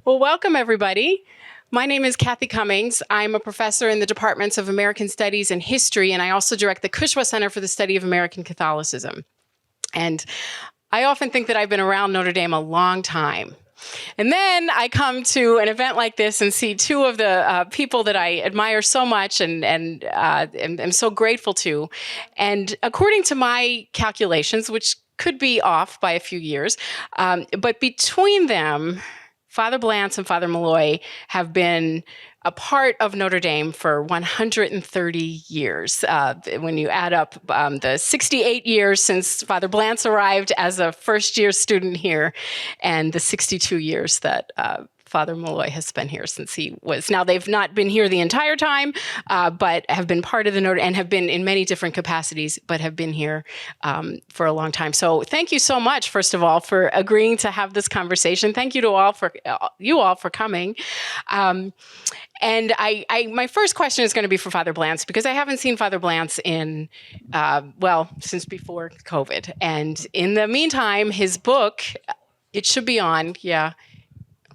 Well, welcome everybody. My name is Kathy Cummings. I'm a professor in the departments of American Studies and History, and I also direct the Cushwa Center for the Study of American Catholicism. And I often think that I've been around Notre Dame a long time. And then I come to an event like this and see two of the people that I admire so much and am so grateful to. And according to my calculations, which could be off by a few years, but between them, Father Blantz and Father Malloy have been a part of Notre Dame for 130 years. When you add up the 68 years since Father Blantz arrived as a first-year student here, and the 62 years that Father Malloy has been here since he was. Now, they've not been here the entire time, but have been part of the Notre Dame and have been in many different capacities, but have been here for a long time. So thank you so much, first of all, for agreeing to have this conversation. Thank you to you all for coming. And my first question is going to be for Father Blantz, because I haven't seen Father Blantz in, since before COVID. And in the meantime, his book, it should be on, yeah.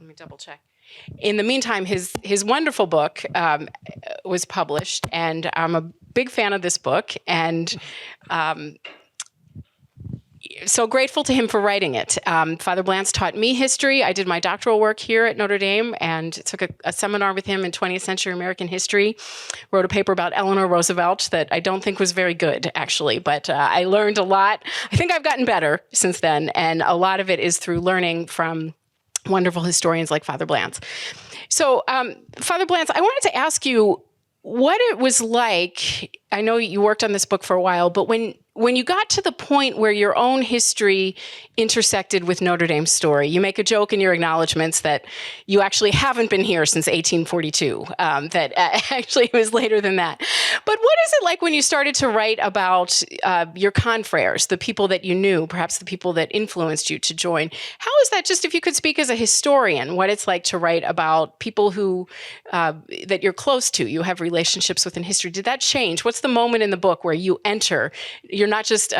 Let me double check. In the meantime, his wonderful book was published, and I'm a big fan of this book, and so grateful to him for writing it. Father Blantz taught me history. I did my doctoral work here at Notre Dame and took a seminar with him in 20th century American history, wrote a paper about Eleanor Roosevelt that I don't think was very good, actually, but I learned a lot. I think I've gotten better since then, and a lot of it is through learning from wonderful historians like Father Blantz. So, Father Blantz, I wanted to ask you what it was like. I know you worked on this book for a while, but when you got to the point where your own history intersected with Notre Dame's story, you make a joke in your acknowledgments that you actually haven't been here since 1842, that actually it was later than that. But what is it like when you started to write about your confreres, the people that you knew, perhaps the people that influenced you to join? How is that, just if you could speak as a historian, what it's like to write about people who that you're close to, you have relationships with in history? Did that change? What's the moment in the book where you enter? You're not just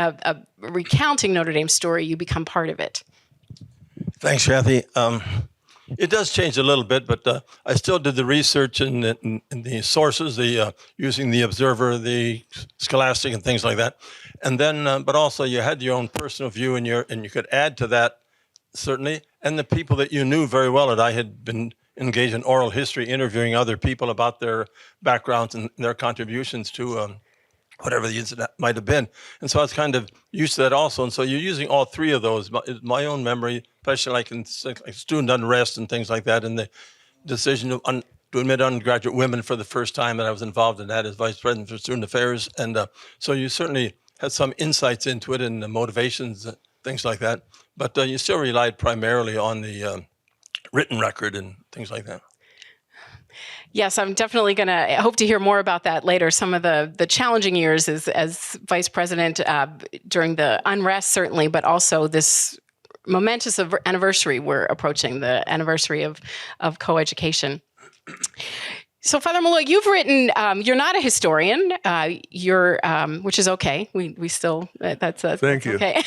recounting Notre Dame's story, you become part of it. Thanks, Kathy. It does change a little bit, but I still did the research and the sources, using the Observer, the Scholastic, and things like that. And then, but also you had your own personal view, and you could add to that, certainly. And the people that you knew very well, that I had been engaged in oral history, interviewing other people about their backgrounds and their contributions to whatever the incident might have been. And so I was kind of used to that also. And so you're using all three of those, my own memory, especially like in student unrest and things like that, and the decision to admit undergraduate women for the first time that I was involved in that as Vice President for Student Affairs. And so you certainly had some insights into it and the motivations, things like that. But you still relied primarily on the written record and things like that. Yes, I'm definitely going to hope to hear more about that later. Some of the challenging years as vice president during the unrest, certainly, but also this momentous anniversary. We're approaching the anniversary of coeducation. So, Father Malloy, you've written. You're not a historian. You're, which is okay. We still Thank you. Okay.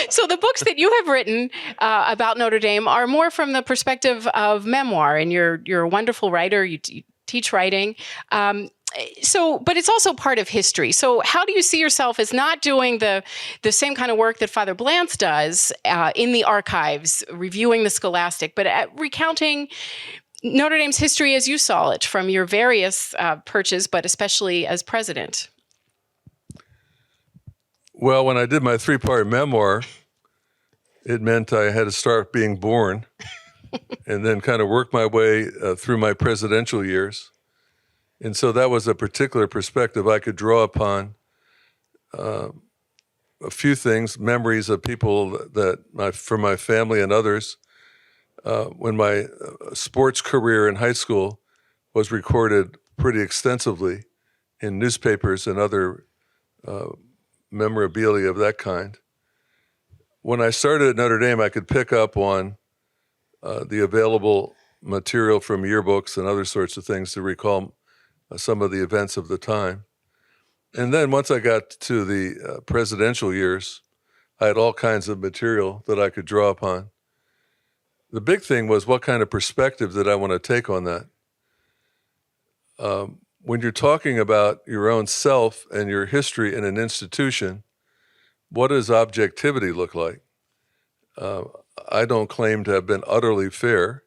So the books that you have written about Notre Dame are more from the perspective of memoir, and you're a wonderful writer. You teach writing. But it's also part of history. So how do you see yourself as not doing the same kind of work that Father Blantz does in the archives, reviewing the Scholastic, but recounting Notre Dame's history as you saw it from your various perches, but especially as president? Well, when I did my 3-part memoir, it meant I had to start being born and then kind of work my way through my presidential years. And so that was a particular perspective I could draw upon. A few things, memories of people from my family and others. When my sports career in high school was recorded pretty extensively in newspapers and other memorabilia of that kind. When I started at Notre Dame, I could pick up on the available material from yearbooks and other sorts of things to recall some of the events of the time. And then once I got to the presidential years, I had all kinds of material that I could draw upon. the big thing was, what kind of perspective did I want to take on that? When you're talking about your own self and your history in an institution, what does objectivity look like? I don't claim to have been utterly fair.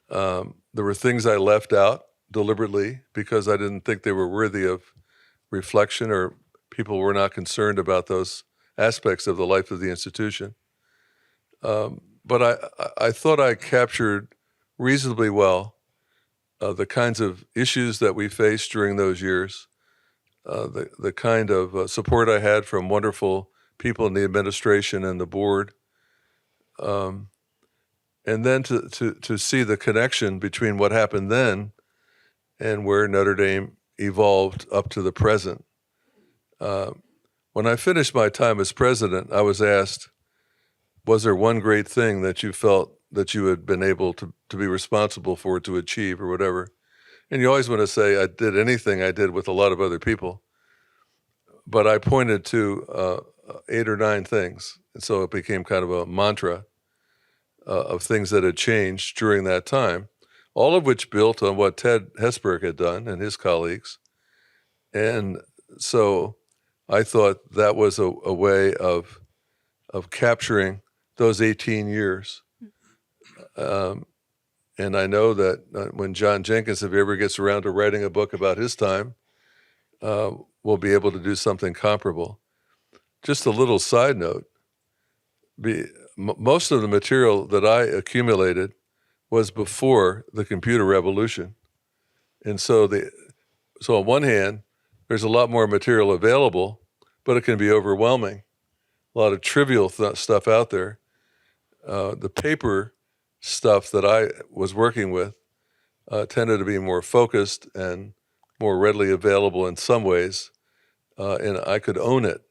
There were things I left out deliberately because I didn't think they were worthy of reflection, or people were not concerned about those aspects of the life of the institution. But I thought I captured reasonably well the kinds of issues that we faced during those years, the kind of support I had from wonderful people in the administration and the board, and then to see the connection between what happened then and where Notre Dame evolved up to the present. When I finished my time as president, I was asked, was there one great thing that you felt that you had been able to be responsible for, to achieve, or whatever? And you always want to say, I did anything I did with a lot of other people. But I pointed to 8 or 9 things. And so it became kind of a mantra of things that had changed during that time, all of which built on what Ted Hesburgh had done and his colleagues. And so I thought that was a way of capturing those 18 years. And I know that when John Jenkins, if he ever gets around to writing a book about his time, we'll be able to do something comparable. Just a little side note, most of the material that I accumulated was before the computer revolution. And so on one hand, there's a lot more material available, but it can be overwhelming. A lot of trivial stuff out there. The paper stuff that I was working with tended to be more focused and more readily available in some ways, and I could own it.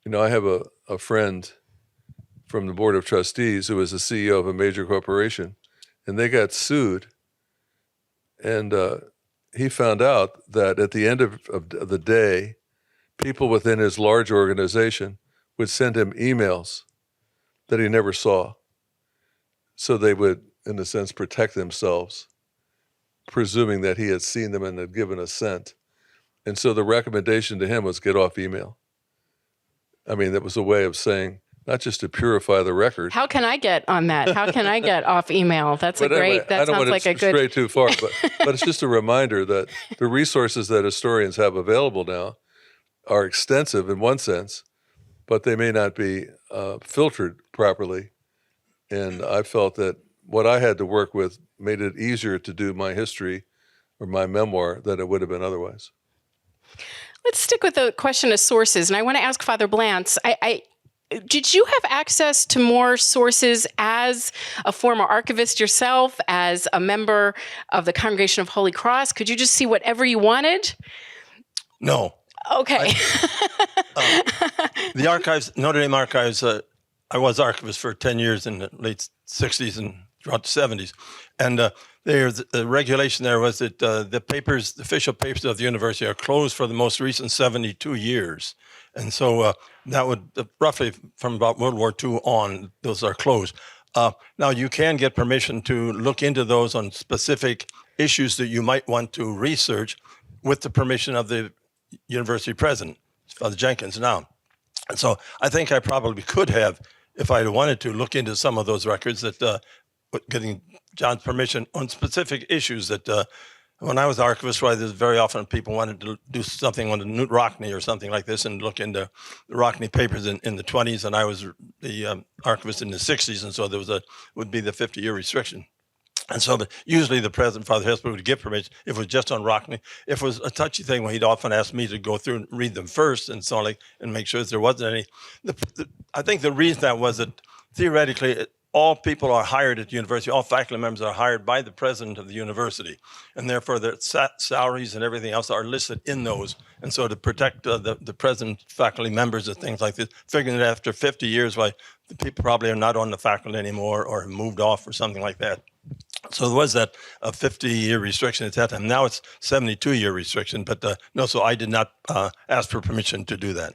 You know, I have a friend from the Board of Trustees who was the CEO of a major corporation, and they got sued. And he found out that at the end of the day, people within his large organization would send him emails that he never saw. So they would, in a sense, protect themselves, presuming that he had seen them and had given assent. And so the recommendation to him was get off email. I mean, that was a way of saying, not just to purify the record. How can I get on that? How can I get off email? That's But a great, anyway, that I don't sounds want like to a good. stray too far, but it's just a reminder that the resources that historians have available now are extensive in one sense, but they may not be filtered properly. And I felt that what I had to work with made it easier to do my history or my memoir than it would have been otherwise. Let's stick with the question of sources. And I want to ask Father Blantz, did you have access to more sources as a former archivist yourself, as a member of the Congregation of Holy Cross? Could you just see whatever you wanted? No. Okay. The archives, Notre Dame archives, I was archivist for 10 years in the late 60s and throughout the 70s. And the regulation there was that the papers, the official papers of the university are closed for the most recent 72 years. And so that would roughly from about World War II on, those are closed. Now you can get permission to look into those on specific issues that you might want to research with the permission of the university president, Father Jenkins now. And so I think I probably could have, if I wanted to, look into some of those records that getting John's permission on specific issues that when I was archivist, right, there's very often people wanted to do something on the Newt Rockney or something like this and look into the Rockney papers in the 20s, and I was the archivist in the 60s, and so there was would be the 50-year restriction. And so usually the president, Father Hesburgh, would give permission if it was just on Rockney. If it was a touchy thing, well, he'd often ask me to go through and read them first and so like and make sure that there wasn't any. I think the reason that was that theoretically all people are hired at the university, all faculty members are hired by the president of the university, and therefore their salaries and everything else are listed in those. And so to protect the president, faculty members and things like this, figuring that after 50 years, why the people probably are not on the faculty anymore or have moved off or something like that. So there was that 50-year restriction at that time. Now it's 72-year restriction, but no, so I did not ask for permission to do that.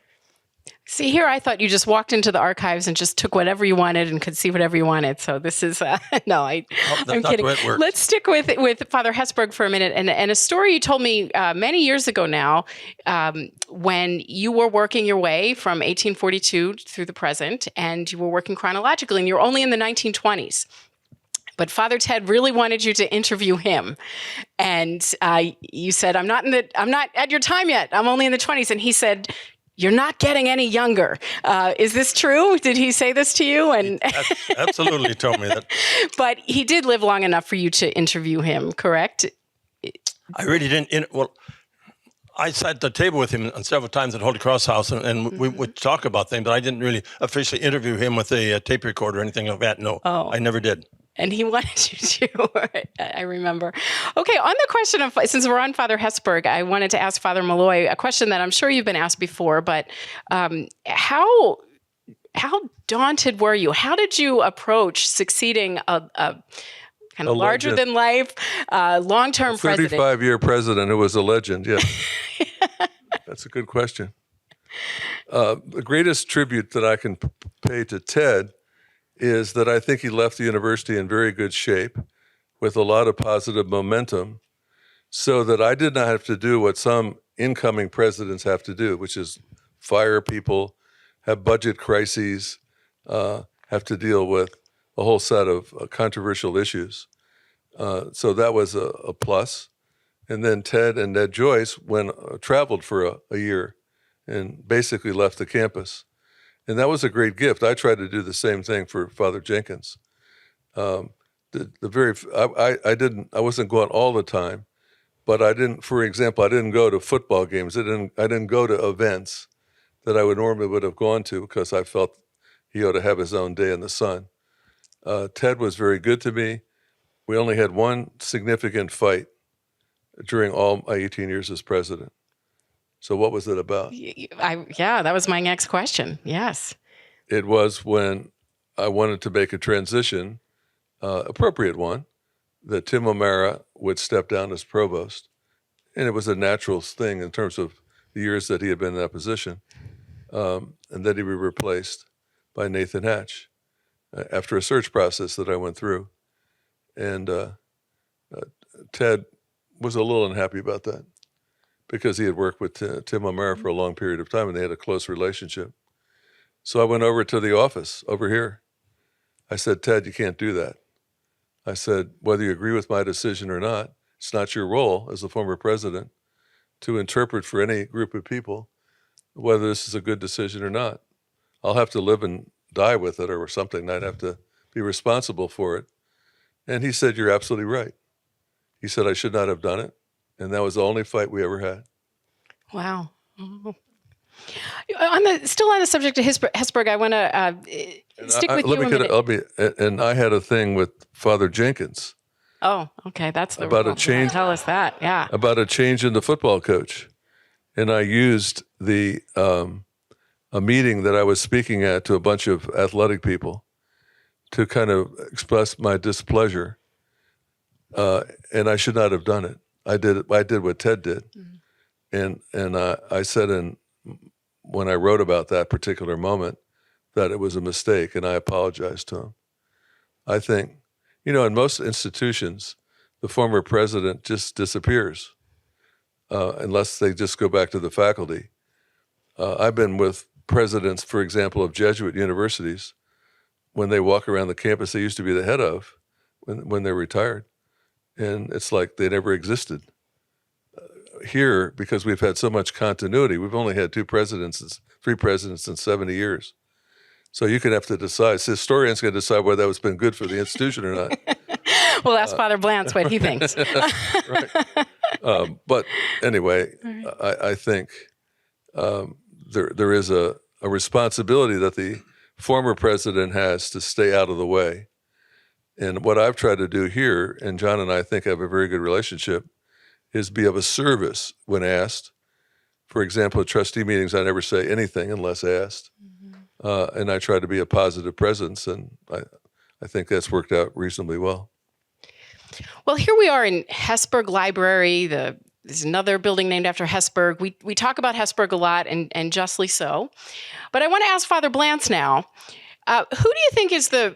See, here I thought you just walked into the archives and just took whatever you wanted and could see whatever you wanted. So this is, no, That's I'm not kidding. the way it works. Let's stick with Father Hesburgh for a minute. And a story you told me many years ago now, when you were working your way from 1842 through the present, and you were working chronologically, and you're only in the 1920s. But Father Ted really wanted you to interview him, and you said, "I'm not at your time yet. I'm only in the 20s." And he said, "You're not getting any younger." Is this true? Did he say this to you? And Absolutely told me that. but he did live long enough for you to interview him, correct? I really didn't. I sat at the table with him several times at Holy Cross House, and we would talk about things, but I didn't really officially interview him with a tape recorder or anything like that. No, I never did. And he wanted you to, I remember. Okay, on the question of, since we're on Father Hesburgh, I wanted to ask Father Malloy a question that I'm sure you've been asked before, but how daunted were you? How did you approach succeeding a kind of larger-than-life, long-term president? 35-year president who was a legend, yeah. That's a good question. The greatest tribute that I can pay to Ted is that I think he left the university in very good shape with a lot of positive momentum, so that I did not have to do what some incoming presidents have to do, which is fire people, have budget crises, have to deal with a whole set of controversial issues. So that was a plus. And then Ted and Ned Joyce traveled for a year and basically left the campus. And that was a great gift. I tried to do the same thing for Father Jenkins. I wasn't going all the time, but I didn't. For example, I didn't go to football games. I didn't go to events that I would have gone to because I felt he ought to have his own day in the sun. Ted was very good to me. We only had one significant fight during all my 18 years as president. So what was it about? That was my next question. Yes. It was when I wanted to make a transition, appropriate one, that Tim O'Mara would step down as provost. And it was a natural thing in terms of the years that he had been in that position, and that he be replaced by Nathan Hatch after a search process that I went through. And Ted was a little unhappy about that because he had worked with Tim O'Mara for a long period of time and they had a close relationship. So I went over to the office over here. I said, Ted, you can't do that. I said, whether you agree with my decision or not, it's not your role as the former president to interpret for any group of people whether this is a good decision or not. I'll have to live and die with it or something. I'd have to be responsible for it. And he said, you're absolutely right. He said, I should not have done it. And that was the only fight we ever had. Wow. Oh. Still on the subject of Hesburgh, I want to stick with you a minute. And I had a thing with Father Jenkins. Oh, okay. That's the about a change. Tell us that, yeah. About a change in the football coach. And I used a meeting that I was speaking at to a bunch of athletic people to kind of express my displeasure. And I should not have done it. I did what Ted did. Mm-hmm. And I said when I wrote about that particular moment that it was a mistake, and I apologized to him. I think, in most institutions, the former president just disappears unless they just go back to the faculty. I've been with presidents, for example, of Jesuit universities. When they walk around the campus they used to be the head of when they're retired. And it's like they never existed. Here, because we've had so much continuity, we've only had three presidents in 70 years. So you could have to decide. So historians can decide whether that has been good for the institution or not. We'll ask Father Blantz what he thinks. Right. But anyway, right. I think there is a responsibility that the former president has to stay out of the way. And what I've tried to do here, and John and I think have a very good relationship, is be of a service when asked. For example, at trustee meetings, I never say anything unless asked. Mm-hmm. And I try to be a positive presence, and I think that's worked out reasonably well. Well, here we are in Hesburgh Library, the There's another building named after Hesburgh. We talk about Hesburgh a lot, and justly so. But I want to ask Father Blantz now, who do you think is the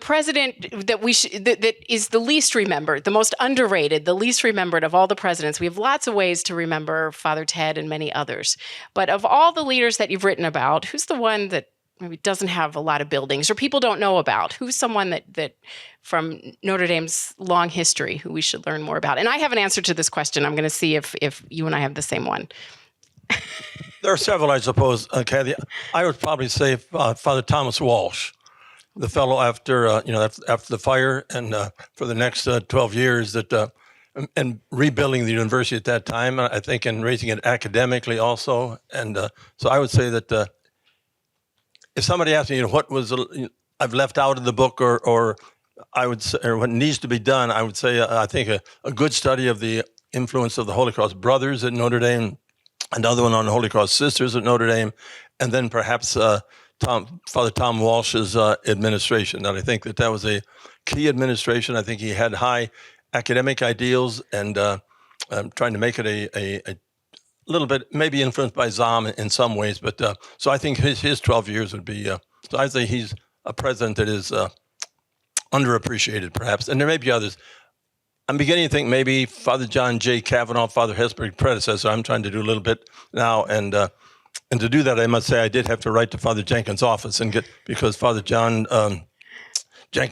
president that is the least remembered, the most underrated, the least remembered of all the presidents? We have lots of ways to remember Father Ted and many others. But of all the leaders that you've written about, who's the one that maybe doesn't have a lot of buildings or people don't know about? Who's someone that from Notre Dame's long history who we should learn more about? And I have an answer to this question. I'm going to see if you and I have the same one. There are several, I suppose, Kathy. I would probably say Father Thomas Walsh, the fellow after the fire and for the next 12 years and rebuilding the university at that time, I think, and raising it academically also. And so I would say that if somebody asked me, what was I've left out of the book, or I would say, or what needs to be done, I would say I think a good study of the influence of the Holy Cross Brothers at Notre Dame, another one on the Holy Cross Sisters at Notre Dame, and then perhaps Father Tom Walsh's administration. And I think that was a key administration. I think he had high academic ideals and trying to make it a little bit maybe influenced by Zahn in some ways. But so I think his 12 years would be, so I'd say he's a president that is underappreciated perhaps. And there may be others. I'm beginning to think maybe Father John J. Kavanaugh, Father Hesburgh's predecessor. I'm trying to do a little bit now, and to do that, I must say I did have to write to Father Jenkins' office because Father John John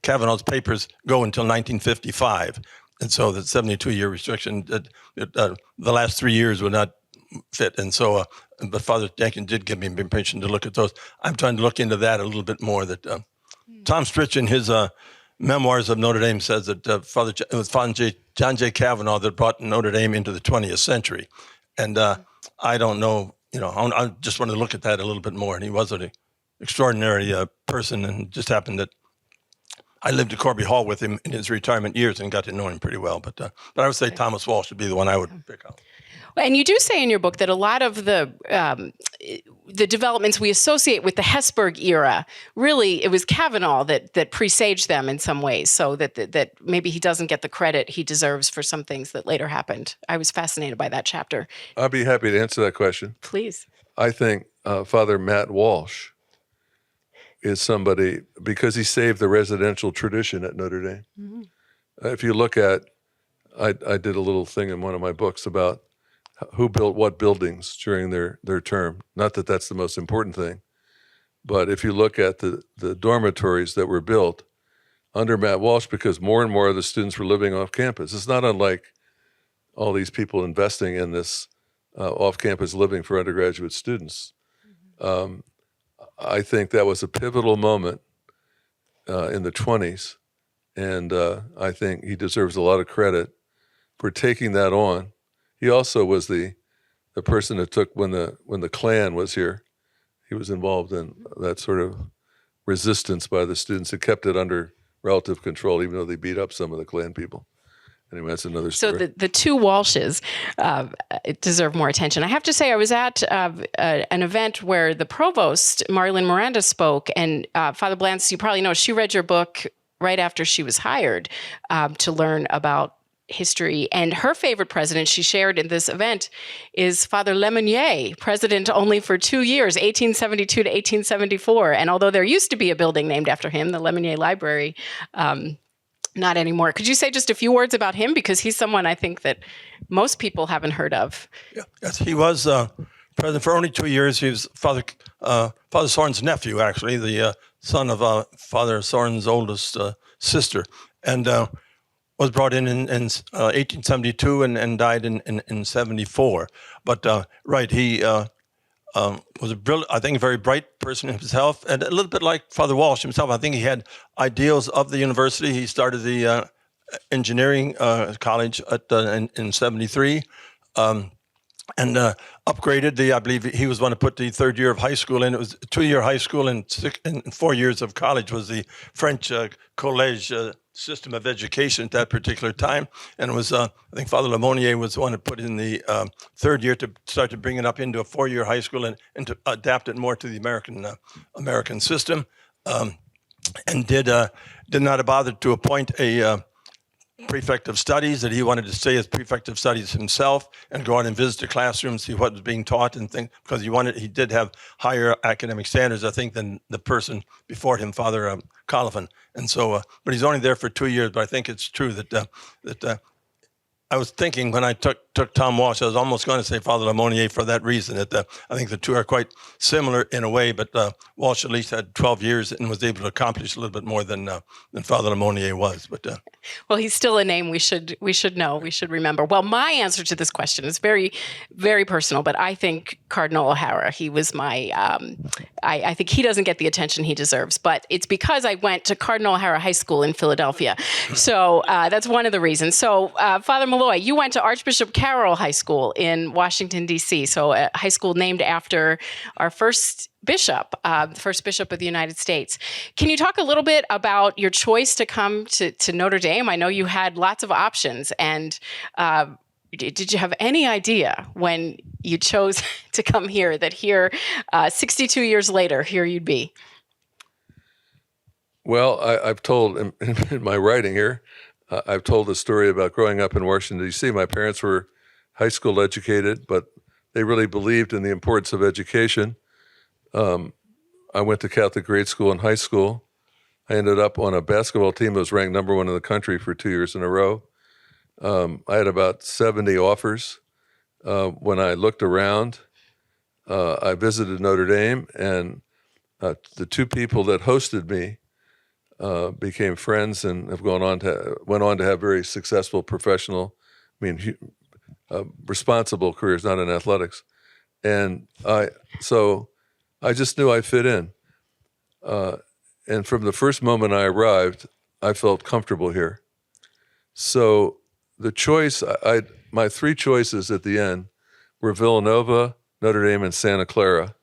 Kavanaugh's papers go until 1955, and so the 72-year restriction, the last 3 years would not fit, and so but Father Jenkins did give me permission to look at those. I'm trying to look into that a little bit more. That Tom Stritch in his Memoirs of Notre Dame says that it was Father John J. Kavanaugh that brought Notre Dame into the 20th century. And I don't know, I just wanted to look at that a little bit more. And he was an extraordinary person, and just happened that I lived at Corby Hall with him in his retirement years and got to know him pretty well. But I would say Thomas Walsh would be the one I would pick out. And you do say in your book that a lot of the developments we associate with the Hesburgh era, really, it was Kavanaugh that presaged them in some ways, so that maybe he doesn't get the credit he deserves for some things that later happened. I was fascinated by that chapter. I'll be happy to answer that question. Please. I think Father Matt Walsh is somebody, because he saved the residential tradition at Notre Dame. Mm-hmm. If you look at, I did a little thing in one of my books about who built what buildings during their term. Not that that's the most important thing, but if you look at the dormitories that were built under Matt Walsh, because more and more of the students were living off campus. It's not unlike all these people investing in this off-campus living for undergraduate students. Mm-hmm. I think that was a pivotal moment in the 20s, and I think he deserves a lot of credit for taking that on. He also was the person that took when the Klan was here. He was involved in that sort of resistance by the students that kept it under relative control, even though they beat up some of the Klan people. Anyway, that's another story. So the two Walshes deserve more attention. I have to say, I was at an event where the provost, Marilyn Miranda, spoke, and Father Blantz, you probably know, she read your book right after she was hired to learn about history. And her favorite president she shared in this event is Father Lemonnier, president only for 2 years, 1872 to 1874. And although there used to be a building named after him, the Lemonnier Library, not anymore. Could you say just a few words about him? Because he's someone I think that most people haven't heard of. Yeah, yes, he was president for only 2 years. He was Father Soren's nephew, actually, the son of Father Soren's oldest sister. And was brought in 1872 and died in 74. But right, he was I think a very bright person himself, and a little bit like Father Walsh himself. I think he had ideals of the university. He started the engineering college in 73. And upgraded I believe he was one to put the third year of high school in. It was a 2-year high school and 4 years of college was the French collège system of education at that particular time. And it was, I think Father Lemonnier was the one to put in the third year to start to bring it up into a 4-year high school and to adapt it more to the American system. And did not bother to appoint a prefect of studies, that he wanted to stay as prefect of studies himself and go out and visit the classroom, see what was being taught and things, because he did have higher academic standards, I think, than the person before him, Father Colifan. And so, but he's only there for 2 years, but I think it's true that I was thinking when I took Tom Walsh, I was almost going to say Father Lemonnier for that reason, that I think the two are quite similar in a way, but Walsh at least had 12 years and was able to accomplish a little bit more than Father Lemonnier was. But well, he's still a name we should know, we should remember. Well, my answer to this question is very, very personal, but I think Cardinal O'Hara, he was my, I think he doesn't get the attention he deserves, but it's because I went to Cardinal O'Hara High School in Philadelphia. So that's one of the reasons. So Father Malloy, you went to Archbishop Carroll High School in Washington, D.C., so a high school named after our first bishop, the first bishop of the United States. Can you talk a little bit about your choice to come to Notre Dame? I know you had lots of options, and did you have any idea when you chose to come here that here, 62 years later, here you'd be? Well, I've told in my writing here, I've told the story about growing up in Washington, D.C. My parents were high school educated, but they really believed in the importance of education. I went to Catholic grade school and high school. I ended up on a basketball team that was ranked number 1 in the country for 2 years in a row. I had about 70 offers. When I looked around, I visited Notre Dame, and the two people that hosted me became friends and have went on to have very successful professional, responsible careers, not in athletics. And so I just knew I fit in. And from the first moment I arrived, I felt comfortable here. So the choice, my 3 choices at the end were Villanova, Notre Dame, and Santa Clara.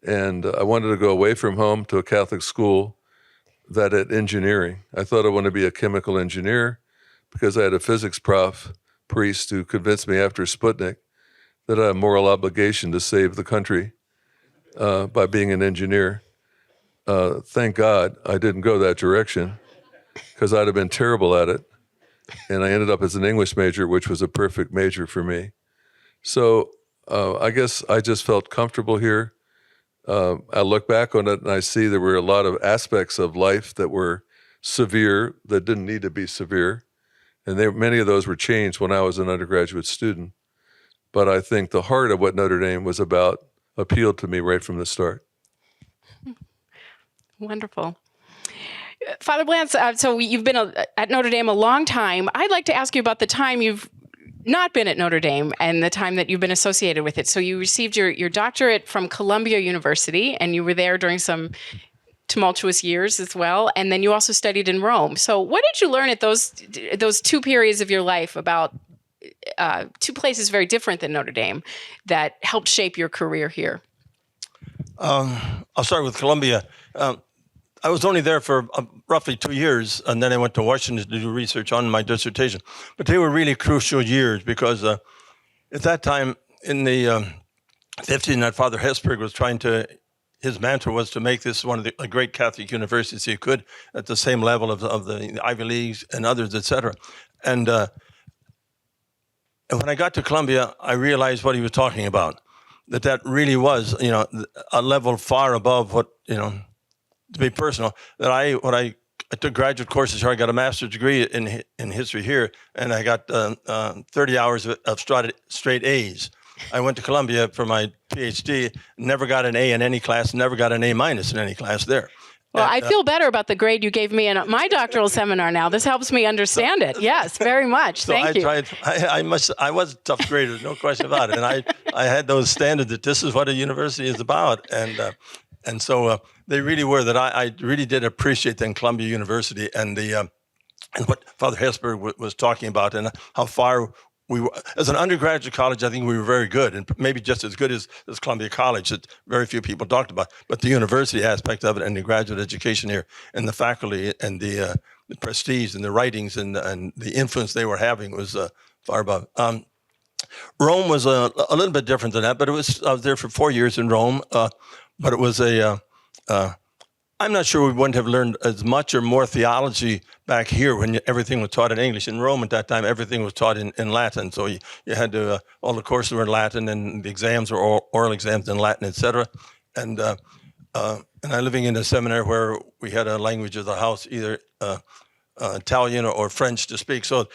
And I wanted to go away from home to a Catholic school that had engineering. I thought I wanted to be a chemical engineer because I had a physics priest who convinced me after Sputnik that I had a moral obligation to save the country by being an engineer. Thank God I didn't go that direction, because I'd have been terrible at it. And I ended up as an English major, which was a perfect major for me. So I guess I just felt comfortable here. I look back on it and I see there were a lot of aspects of life that were severe that didn't need to be severe. And many of those were changed when I was an undergraduate student. But I think the heart of what Notre Dame was about appealed to me right from the start. Wonderful. Father Blantz, so you've been at Notre Dame a long time. I'd like to ask you about the time you've not been at Notre Dame and the time that you've been associated with it. So you received your doctorate from Columbia University, and you were there during some tumultuous years as well. And then you also studied in Rome. So what did you learn at those 2 periods of your life about 2 places very different than Notre Dame that helped shape your career here? I'll start with Columbia. I was only there for roughly 2 years, and then I went to Washington to do research on my dissertation. But they were really crucial years because at that time in the 50s, that Father Hesburgh was his mantra was to make this one of the great Catholic universities he could, at the same level of the Ivy Leagues and others, et cetera. And when I got to Columbia, I realized what he was talking about, that really was, a level far above what, to be personal, that I took graduate courses here. I got a master's degree in history here, and I got 30 hours of straight A's. I went to Columbia for my PhD, never got an A in any class, never got an A- in any class there. Well, I feel better about the grade you gave me in my doctoral seminar now. This helps me understand it. Yes, very much. So Thank you. I was a tough grader, no question about it. And I had those standards that this is what a university is about. And so they really were, that I really did appreciate then Columbia University and and what Father Hesburgh was talking about, and how far we were. As an undergraduate college, I think we were very good, and maybe just as good as Columbia College, that very few people talked about. But the university aspect of it, and the graduate education here, and the faculty, and the prestige, and the writings, and the influence they were having was far above. Rome was a little bit different than that, but I was there for 4 years in Rome. But it was I'm not sure we wouldn't have learned as much or more theology back here when everything was taught in English. In Rome at that time, everything was taught in Latin. So you had to, all the courses were in Latin, and the exams were oral exams in Latin, etc. And I living in a seminary where we had a language of the house, either Italian or French to speak. So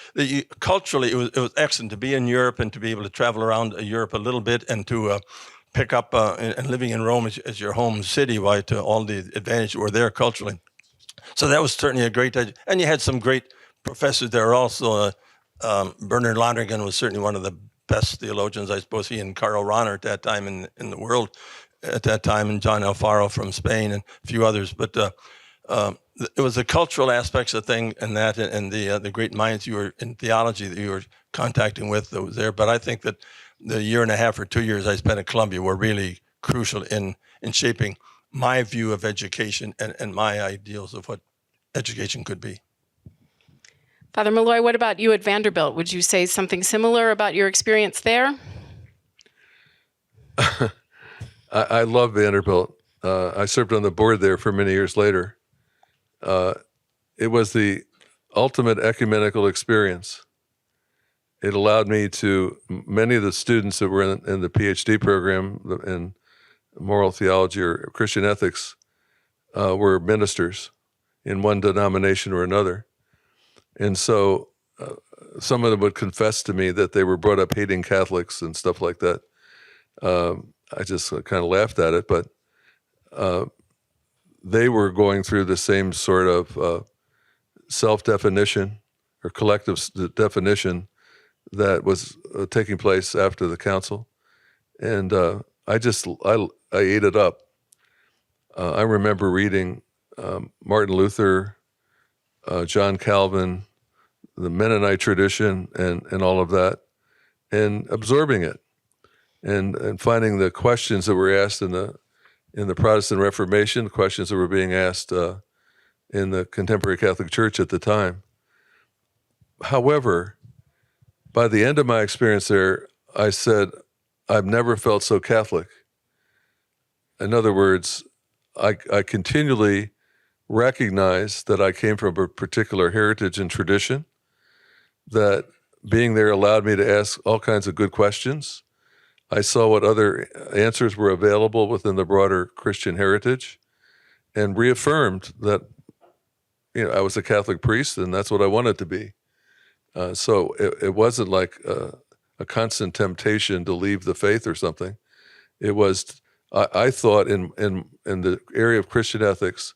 culturally, it was excellent to be in Europe and to be able to travel around Europe a little bit and to pick up and living in Rome as your home city, right, to all the advantages that were there culturally. So that was certainly a great, and you had some great professors there also. Bernard Lonergan was certainly one of the best theologians, I suppose. He and Karl Rahner at that time in the world at that time, and John Alfaro from Spain and a few others. But it was the cultural aspects of thing and that, and the great minds you were in theology that you were contacting with that was there. But I think that the year and a half or 2 years I spent at Columbia were really crucial in shaping my view of education and my ideals of what education could be. Father Malloy, what about you at Vanderbilt? Would you say something similar about your experience there? I love Vanderbilt. I served on the board there for many years later. It was the ultimate ecumenical experience. It allowed me to, many of the students that were in the PhD program in moral theology or Christian ethics were ministers in one denomination or another. And so some of them would confess to me that they were brought up hating Catholics and stuff like that. I just kind of laughed at it, but they were going through the same sort of self-definition or collective definition that was taking place after the council. And I ate it up. I remember reading Martin Luther, John Calvin, the Mennonite tradition, and all of that, and absorbing it, and finding the questions that were asked in the Protestant Reformation, questions that were being asked in the contemporary Catholic Church at the time. However, by the end of my experience there, I said, I've never felt so Catholic. In other words, I continually recognized that I came from a particular heritage and tradition, that being there allowed me to ask all kinds of good questions. I saw what other answers were available within the broader Christian heritage, and reaffirmed that I was a Catholic priest, and that's what I wanted to be. So it wasn't like a constant temptation to leave the faith or something. It was, I thought in the area of Christian ethics,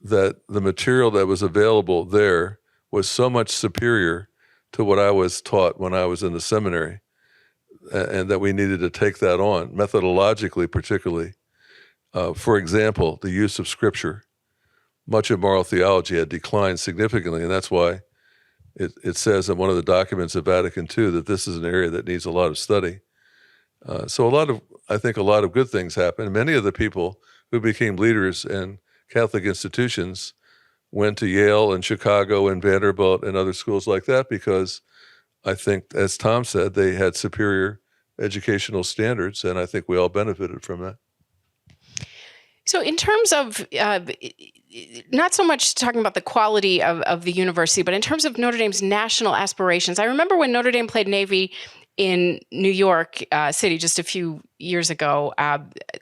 that the material that was available there was so much superior to what I was taught when I was in the seminary, and that we needed to take that on, methodologically particularly. For example, the use of Scripture. Much of moral theology had declined significantly, and that's why it says in one of the documents of Vatican II that this is an area that needs a lot of study. So I think a lot of good things happened. Many of the people who became leaders in Catholic institutions went to Yale and Chicago and Vanderbilt and other schools like that because I think, as Tom said, they had superior educational standards, and I think we all benefited from that. So in terms of, not so much talking about the quality of the university, but in terms of Notre Dame's national aspirations, I remember when Notre Dame played Navy in New York City just a few years ago,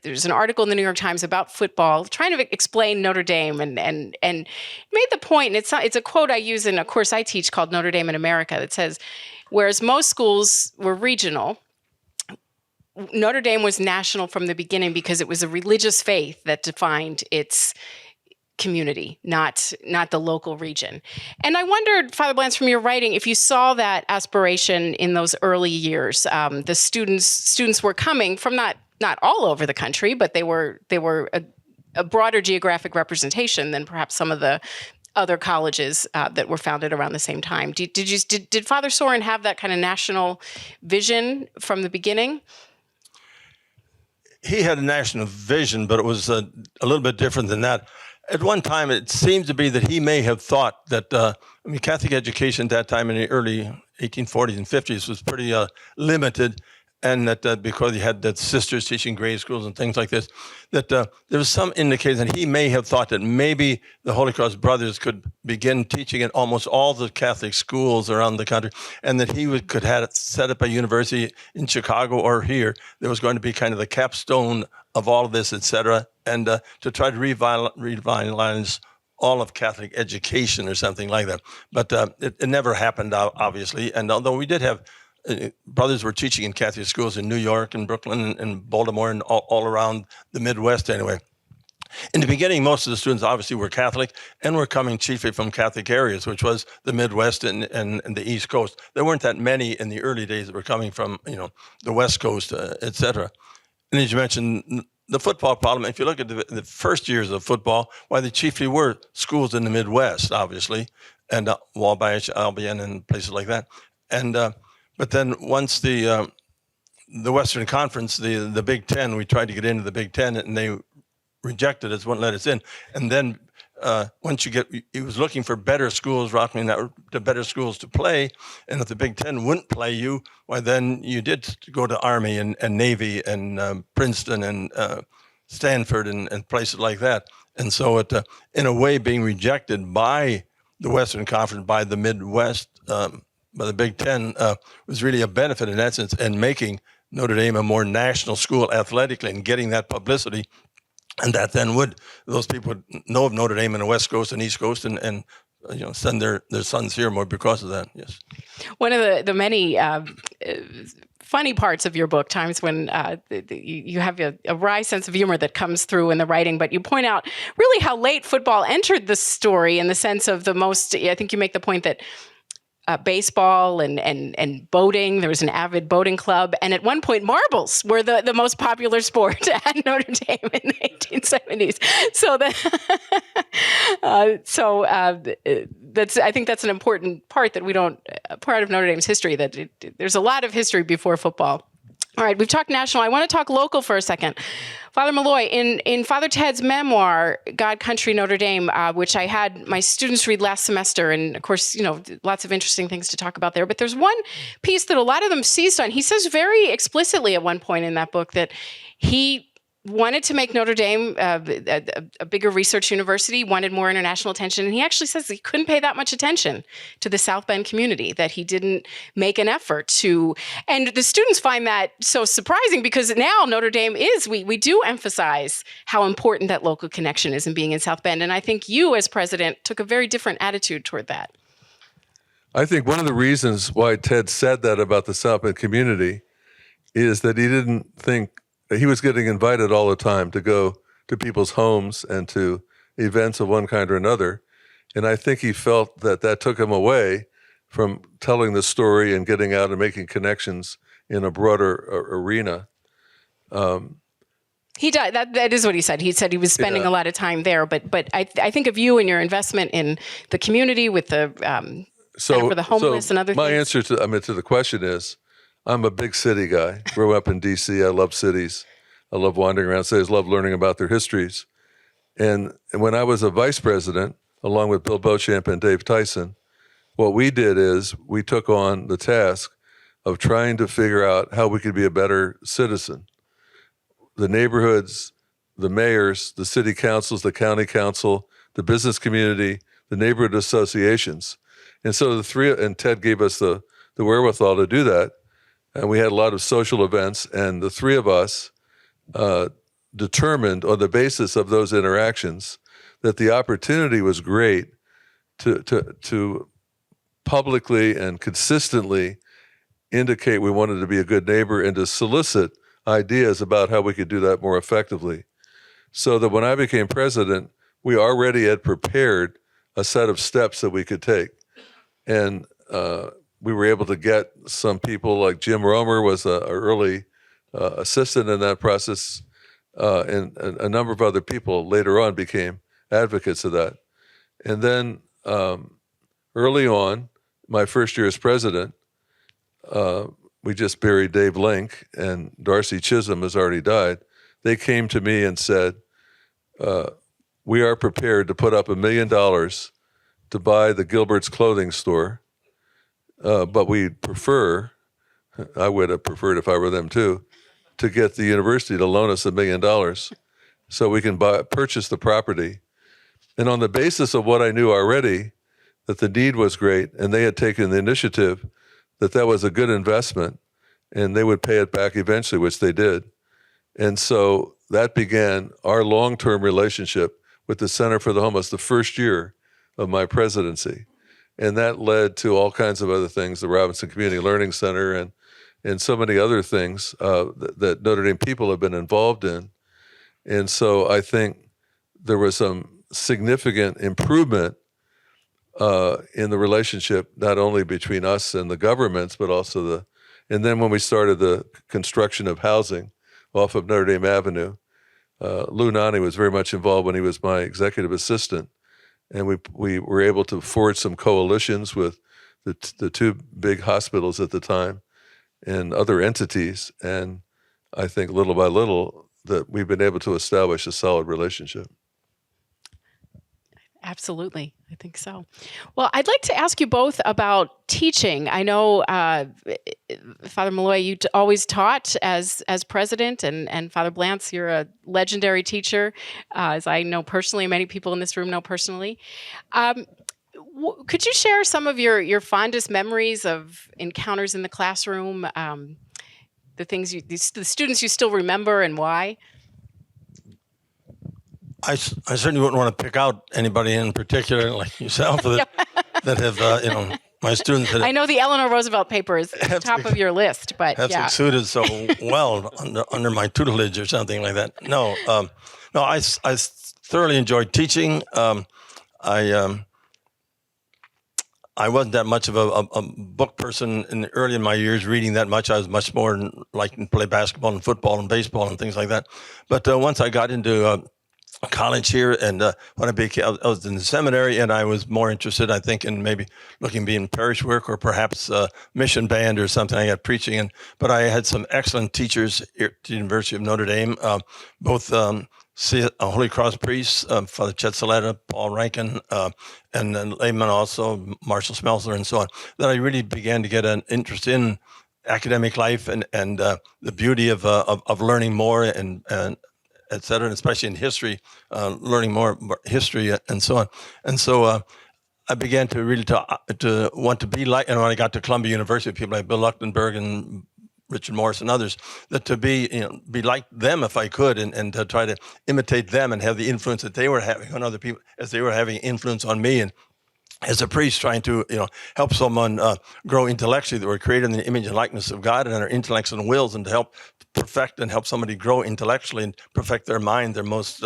there's an article in the New York Times about football trying to explain Notre Dame and made the point, and it's a quote I use in a course I teach called Notre Dame in America that says, whereas most schools were regional, Notre Dame was national from the beginning because it was a religious faith that defined its community, not the local region. And I wondered, Father Blantz, from your writing, if you saw that aspiration in those early years. The students were coming from not all over the country, but they were a broader geographic representation than perhaps some of the other colleges that were founded around the same time. Did Father Sorin have that kind of national vision from the beginning? He had a national vision, but it was a little bit different than that. At one time, it seems to be that he may have thought that, Catholic education at that time in the early 1840s and 50s was pretty limited, and that because he had that sisters teaching grade schools and things like this, that there was some indication that he may have thought that maybe the Holy Cross Brothers could begin teaching in almost all the Catholic schools around the country, and that he could have set up a university in Chicago or here that was going to be kind of the capstone of all of this, et cetera, and to try to revitalize all of Catholic education or something like that. But it never happened, obviously. And although we did have brothers were teaching in Catholic schools in New York and Brooklyn and Baltimore and all around the Midwest anyway. In the beginning, most of the students obviously were Catholic and were coming chiefly from Catholic areas, which was the Midwest and the East Coast. There weren't that many in the early days that were coming from, the West Coast, et cetera. And as you mentioned, the football problem, if you look at the first years of football, why they chiefly were schools in the Midwest, obviously, and Wabash, Albion, and places like that. And but then once the Western Conference, the Big Ten, we tried to get into the Big Ten, and they rejected us, wouldn't let us in. And then once he was looking for better schools, rocking out to better schools to play, and if the Big Ten wouldn't play you, well, then you did go to Army and Navy and Princeton and Stanford and places like that. And so it, in a way, being rejected by the Western Conference, by the Midwest, by the Big Ten, was really a benefit in that sense, and making Notre Dame a more national school athletically and getting that publicity. And that then those people would know of Notre Dame in the West Coast and East Coast and send their sons here more because of that, yes. One of the many funny parts of your book, times when you have a wry sense of humor that comes through in the writing, but you point out really how late football entered the story in the sense of I think you make the point that baseball and boating, there was an avid boating club, and at one point marbles were the most popular sport at Notre Dame in the 1870s. So I think that's an important part that part of Notre Dame's history, that there's a lot of history before football. All right, we've talked national. I want to talk local for a second. Father Malloy, in Father Ted's memoir, God, Country, Notre Dame, which I had my students read last semester, and of course, lots of interesting things to talk about there. But there's one piece that a lot of them seized on. He says very explicitly at one point in that book that he wanted to make Notre Dame a bigger research university, wanted more international attention. And he actually says he couldn't pay that much attention to the South Bend community, that he didn't make an effort to. And the students find that so surprising because now Notre Dame we do emphasize how important that local connection is in being in South Bend. And I think you as president took a very different attitude toward that. I think one of the reasons why Ted said that about the South Bend community is that he didn't think he was getting invited all the time to go to people's homes and to events of one kind or another. And I think he felt that took him away from telling the story and getting out and making connections in a broader arena. He died. That is what he said. He said he was spending a lot of time there. But I think of you and your investment in the community with the Center for the Homeless and other things. My answer to the question is, I'm a big city guy. Grew up in D.C. I love cities. I love wandering around cities. Love learning about their histories. And when I was a vice president, along with Bill Beauchamp and Dave Tyson, what we did is we took on the task of trying to figure out how we could be a better citizen. The neighborhoods, the mayors, the city councils, the county council, the business community, the neighborhood associations. And so and Ted gave us the wherewithal to do that. And we had a lot of social events, and the three of us determined on the basis of those interactions that the opportunity was great to publicly and consistently indicate we wanted to be a good neighbor and to solicit ideas about how we could do that more effectively. So that when I became president, we already had prepared a set of steps that we could take. And we were able to get some people like Jim Romer was an early assistant in that process, and a number of other people later on became advocates of that. And then early on, my first year as president, we just buried Dave Link, and Darcy Chisholm has already died. They came to me and said, we are prepared to put up $1 million to buy the Gilbert's clothing store, but we'd prefer I would have preferred if I were them too, to get the university to loan us $1 million so we can purchase the property. And on the basis of what I knew already, that the deed was great, and they had taken the initiative, that was a good investment, and they would pay it back eventually, which they did. And so that began our long-term relationship with the Center for the Homeless the first year of my presidency. And that led to all kinds of other things, the Robinson Community Learning Center and so many other things that Notre Dame people have been involved in. And so I think there was some significant improvement in the relationship, not only between us and the governments, but also and then when we started the construction of housing off of Notre Dame Avenue, Lou Nani was very much involved when he was my executive assistant. And we were able to forge some coalitions with the two big hospitals at the time and other entities. And I think little by little that we've been able to establish a solid relationship. Absolutely. I think so. Well, I'd like to ask you both about teaching. I know, Father Malloy, you always taught as president, and Father Blantz, you're a legendary teacher, as I know personally, many people in this room know personally. Could you share some of your fondest memories of encounters in the classroom, the things the students you still remember, and why? I certainly wouldn't want to pick out anybody in particular like yourself that have, my students that I know the Eleanor Roosevelt paper is at the top of your list, but have succeeded so well under my tutelage or something like that. No, I thoroughly enjoyed teaching. I wasn't that much of a book person early in my years, reading that much. I was much more like to play basketball and football and baseball and things like that. But once I got into college here, and when I was in the seminary, and I was more interested, I think, in maybe being parish work or perhaps mission band or something. I got preaching, but I had some excellent teachers here at the University of Notre Dame, both Holy Cross priests, Father Chet Saletta, Paul Rankin, and then laymen also, Marshall Smelser, and so on, that I really began to get an interest in academic life and the beauty of learning more and et cetera, and especially in history, learning more about history and so on. And so I began to really to want to be like, and when I got to Columbia University, people like Bill Luchtenberg and Richard Morris and others, that to be like them if I could, and to try to imitate them and have the influence that they were having on other people as they were having influence on me. And as a priest, trying to help someone grow intellectually, that we're created in the image and likeness of God, and our intellects and wills, and to help perfect and help somebody grow intellectually and perfect their mind, their most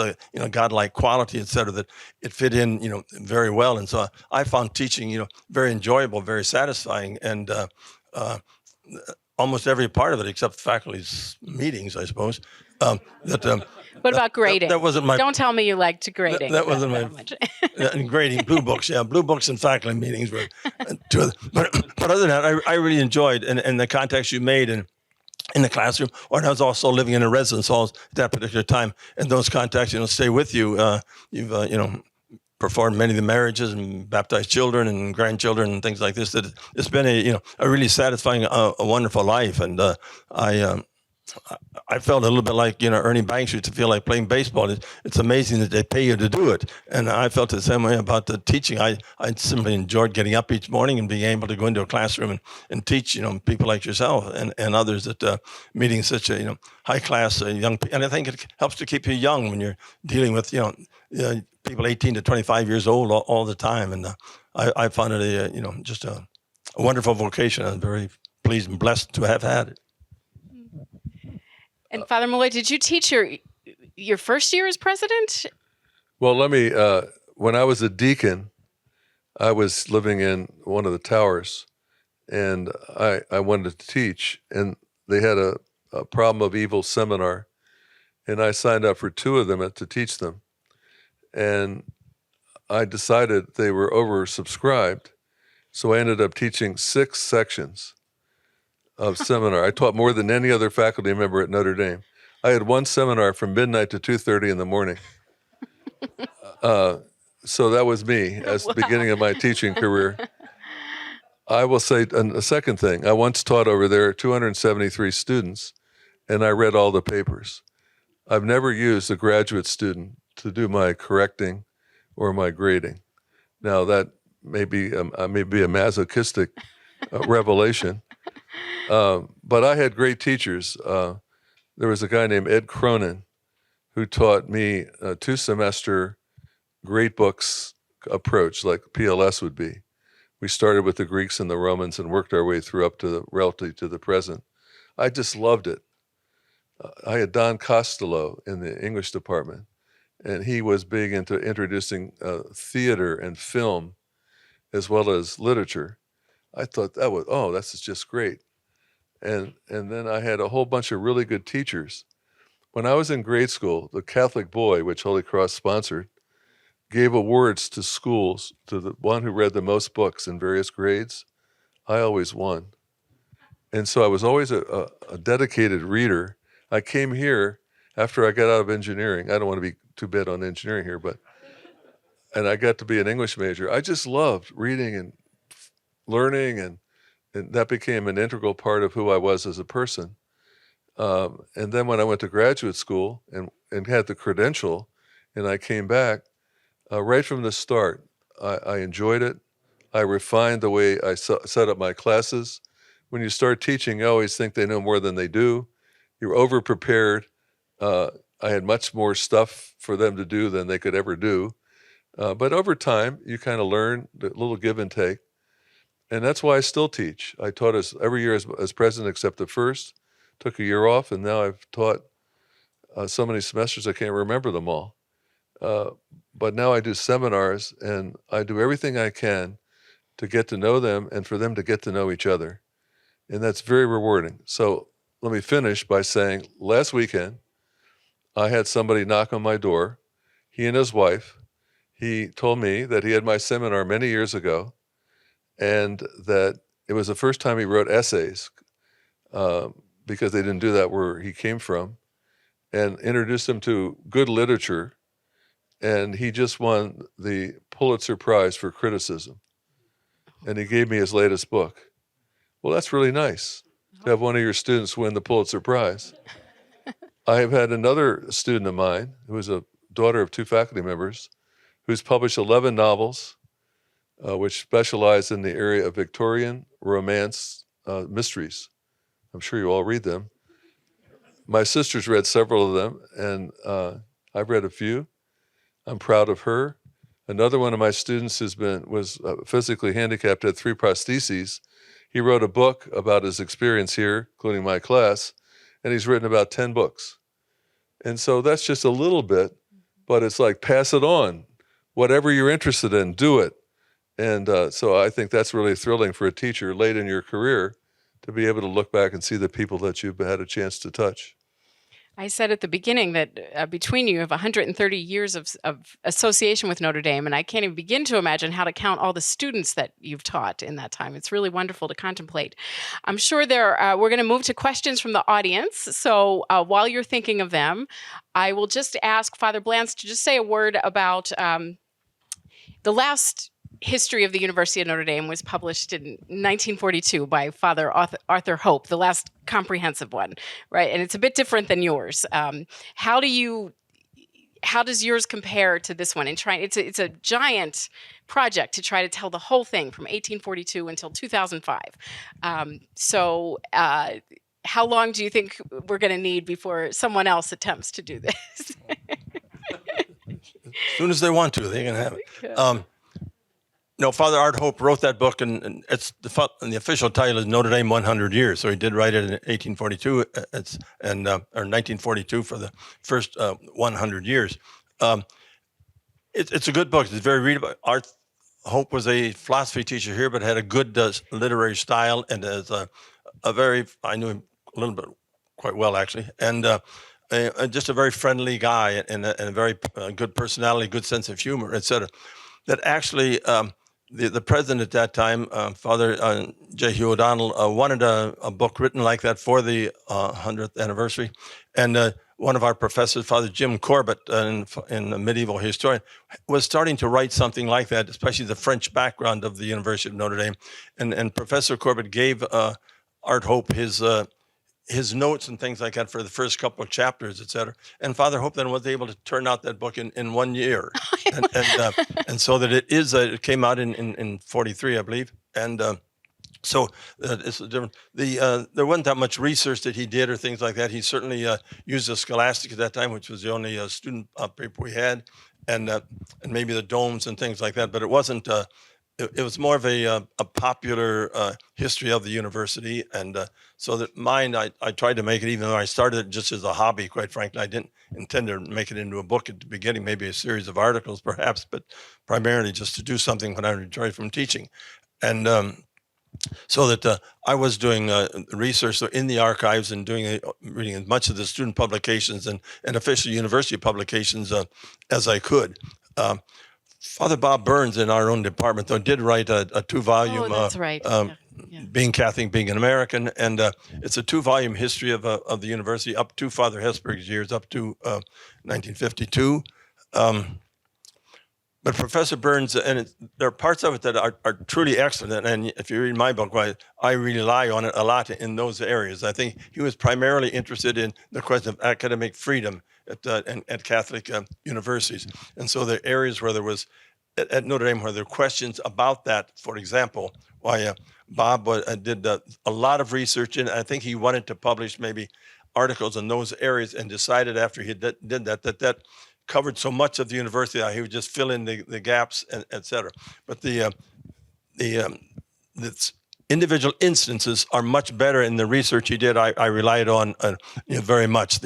godlike quality, et cetera, that it fit in very well. And so I found teaching very enjoyable, very satisfying, and almost every part of it, except faculty's meetings, I suppose. What about grading? That wasn't my. Don't tell me you liked grading. That wasn't my. Grading blue books, blue books and faculty meetings were. But other than that, I really enjoyed and the contacts you made in the classroom, or I was also living in a residence hall at that particular time, and those contacts stay with you. You've performed many of the marriages and baptized children and grandchildren and things like this. That it's been a really satisfying, a wonderful life, and I felt a little bit like Ernie Banks used to feel like playing baseball. It's amazing that they pay you to do it, and I felt the same way about the teaching. I simply enjoyed getting up each morning and being able to go into a classroom and teach people like yourself and others that meeting such a high class young people. And I think it helps to keep you young when you're dealing with people 18 to 25 years old all the time. And I found it just a wonderful vocation. I'm very pleased and blessed to have had it. And Father Malloy, did you teach your first year as president? Well, let me, when I was a deacon, I was living in one of the towers, and I wanted to teach, and they had a problem of evil seminar, and I signed up for 2 of them to teach them. And I decided they were oversubscribed, so I ended up teaching 6 sections of seminar. I taught more than any other faculty member at Notre Dame. I had one seminar from midnight to 2:30 in the morning. So that was me as the beginning of my teaching career. I will say a second thing. I once taught over there 273 students, and I read all the papers. I've never used a graduate student to do my correcting or my grading. Now, that may be a masochistic revelation, but I had great teachers. There was a guy named Ed Cronin who taught me a 2-semester great books approach, like PLS would be. We started with the Greeks and the Romans and worked our way through up to relative to the present. I just loved it. I had Don Costello in the English department, and he was big into introducing theater and film as well as literature. I thought that's just great. And then I had a whole bunch of really good teachers. When I was in grade school, the Catholic Boy, which Holy Cross sponsored, gave awards to schools to the one who read the most books in various grades. I always won. And so I was always a dedicated reader. I came here after I got out of engineering. I don't want to be too bad on engineering here, and I got to be an English major. I just loved reading and learning, and that became an integral part of who I was as a person. And then when I went to graduate school and had the credential, and I came back, right from the start, I enjoyed it. I refined the way I set up my classes. When you start teaching, you always think they know more than they do. You're over-prepared. I had much more stuff for them to do than they could ever do. But over time, you kind of learn the little give and take. And that's why I still teach. I taught us every year as president except the first. Took a year off, and now I've taught so many semesters I can't remember them all. But now I do seminars, and I do everything I can to get to know them and for them to get to know each other. And that's very rewarding. So let me finish by saying last weekend, I had somebody knock on my door, he and his wife. He told me that he had my seminar many years ago, and that it was the first time he wrote essays, because they didn't do that where he came from, and introduced him to good literature. And he just won the Pulitzer Prize for criticism. And he gave me his latest book. Well, that's really nice to have one of your students win the Pulitzer Prize. I have had another student of mine, who is a daughter of 2 faculty members, who's published 11 novels, which specialize in the area of Victorian romance mysteries. I'm sure you all read them. My sister's read several of them, and I've read a few. I'm proud of her. Another one of my students was physically handicapped, had 3 prostheses. He wrote a book about his experience here, including my class, and he's written about 10 books. And so that's just a little bit, but it's like, pass it on. Whatever you're interested in, do it. And so I think that's really thrilling for a teacher late in your career to be able to look back and see the people that you've had a chance to touch. I said at the beginning that between you have 130 years of association with Notre Dame, and I can't even begin to imagine how to count all the students that you've taught in that time. It's really wonderful to contemplate. I'm sure we're going to move to questions from the audience. So while you're thinking of them, I will just ask Father Blantz to just say a word about the last history of the University of Notre Dame was published in 1942 by Father Arthur Hope, the last comprehensive one, right? And it's a bit different than yours. How does yours compare to this one? It's a giant project to try to tell the whole thing from 1842 until 2005. How long do you think we're going to need before someone else attempts to do this? As soon as they want to, they can have it. No, Father Art Hope wrote that book, and the official title is Notre Dame 100 Years. So he did write it in 1842, or 1942 for the first 100 years. It's a good book. It's very readable. Art Hope was a philosophy teacher here, but had a good literary style, and is I knew him a little bit, quite well actually, and just a very friendly guy, and a very good personality, good sense of humor, etc. That actually. The president at that time, Father J. Hugh O'Donnell, wanted a book written like that for the 100th anniversary. And one of our professors, Father Jim Corbett, in a medieval historian, was starting to write something like that, especially the French background of the University of Notre Dame. And Professor Corbett gave Art Hope his notes and things like that for the first couple of chapters, et cetera. And Father Hope then was able to turn out that book in 1 year. And so that it came out in 43, I believe. And so it's different. There wasn't that much research that he did or things like that. He certainly used the Scholastic at that time, which was the only student paper we had, and maybe the domes and things like that. But it wasn't. It was more of a popular history of the university, and so that mine, I tried to make it, even though I started it just as a hobby. Quite frankly, I didn't intend to make it into a book at the beginning. Maybe a series of articles, perhaps, but primarily just to do something when I enjoyed from teaching, and. So that I was doing research in the archives and reading as much of the student publications and official university publications as I could. Father Bob Burns in our own department, though, did write a 2-volume. Oh, that's right. Yeah. Being Catholic, Being an American, and it's a 2-volume history of the university up to Father Hesburgh's years, up to 1952. But Professor Burns, and there are parts of it that are truly excellent. And if you read my book, I rely on it a lot in those areas. I think he was primarily interested in the question of academic freedom at Catholic universities. And so the areas where there was, at Notre Dame, where there were questions about that, for example, why Bob did a lot of research in it. I think he wanted to publish maybe articles in those areas and decided after he did that covered so much of the university that he would just fill in the gaps, et cetera. But the individual instances are much better in the research he did. I relied on very much.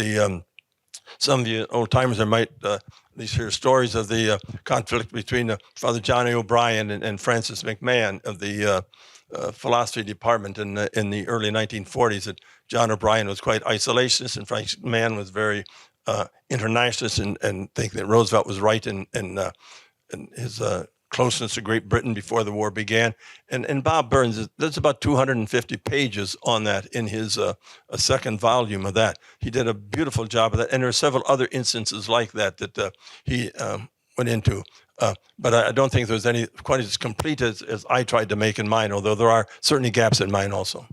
Some of you old timers might at least hear stories of the conflict between Father Johnny O'Brien and Francis McMahon of the philosophy department in the early 1940s. That John O'Brien was quite isolationist and Francis McMahon was very internationalist and think that Roosevelt was right in his closeness to Great Britain before the war began. And Bob Burns, there's about 250 pages on that in his a second volume of that. He did a beautiful job of that. And there are several other instances like that he went into. But I don't think there's any quite as complete as I tried to make in mine, although there are certainly gaps in mine also.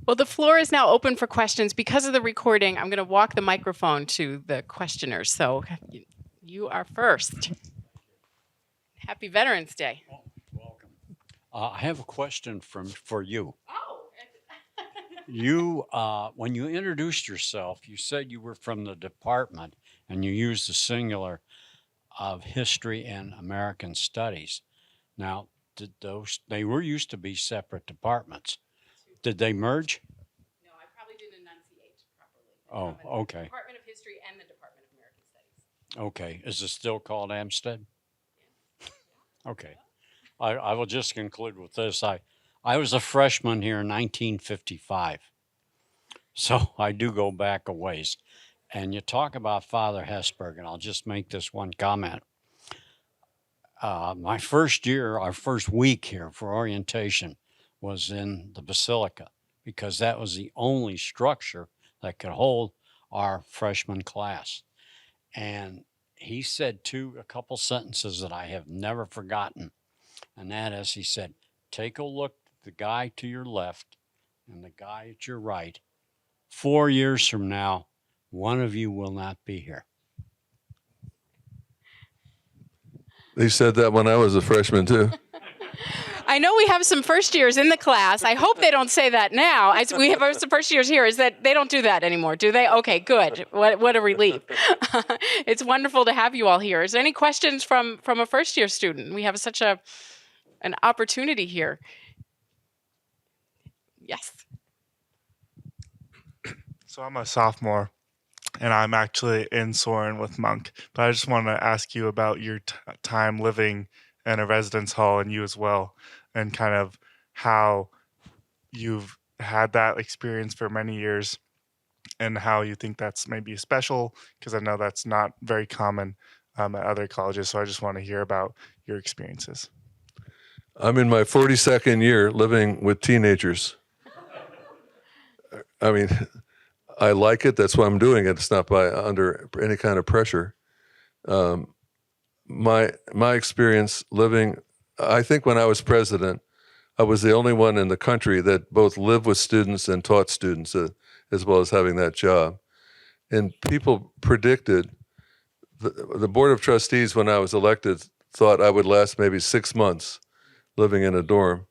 Well, the floor is now open for questions. Because of the recording, I'm going to walk the microphone to the questioners. So you are first. Happy Veterans Day. Welcome. I have a question for you. Oh. You, when you introduced yourself, you said you were from the department and you used the singular of history and American studies. Now, they were used to be separate departments. Did they merge? No, I probably didn't enunciate properly. Oh, okay. Department of History and the Department of American Studies. Okay. Is it still called Amstead? Okay. I will just conclude with this. I was a freshman here in 1955. So I do go back a ways. And you talk about Father Hesburgh, and I'll just make this one comment. My first year, our first week here for orientation was in the Basilica because that was the only structure that could hold our freshman class. And he said a couple sentences that I have never forgotten. And that is, he said, take a look at the guy to your left and the guy at your right. 4 years from now, one of you will not be here. They said that when I was a freshman too. I know we have some first years in the class. I hope they don't say that now. We have some first years here. Is that they don't do that anymore, do they? Okay, good. What a relief. It's wonderful to have you all here. Is there any questions from a first year student? We have such an opportunity here. Yes. So I'm a sophomore, and I'm actually in Soren with Monk. But I just want to ask you about your time living in a residence hall, and you as well, and kind of how you've had that experience for many years and how you think that's maybe special, because I know that's not very common at other colleges. So I just want to hear about your experiences. I'm in my 42nd year living with teenagers. I mean, I like it. That's why I'm doing it. It's not under any kind of pressure. My experience living, I think when I was president, I was the only one in the country that both lived with students and taught students as well as having that job. And people predicted, the Board of Trustees when I was elected thought I would last maybe 6 months living in a dorm.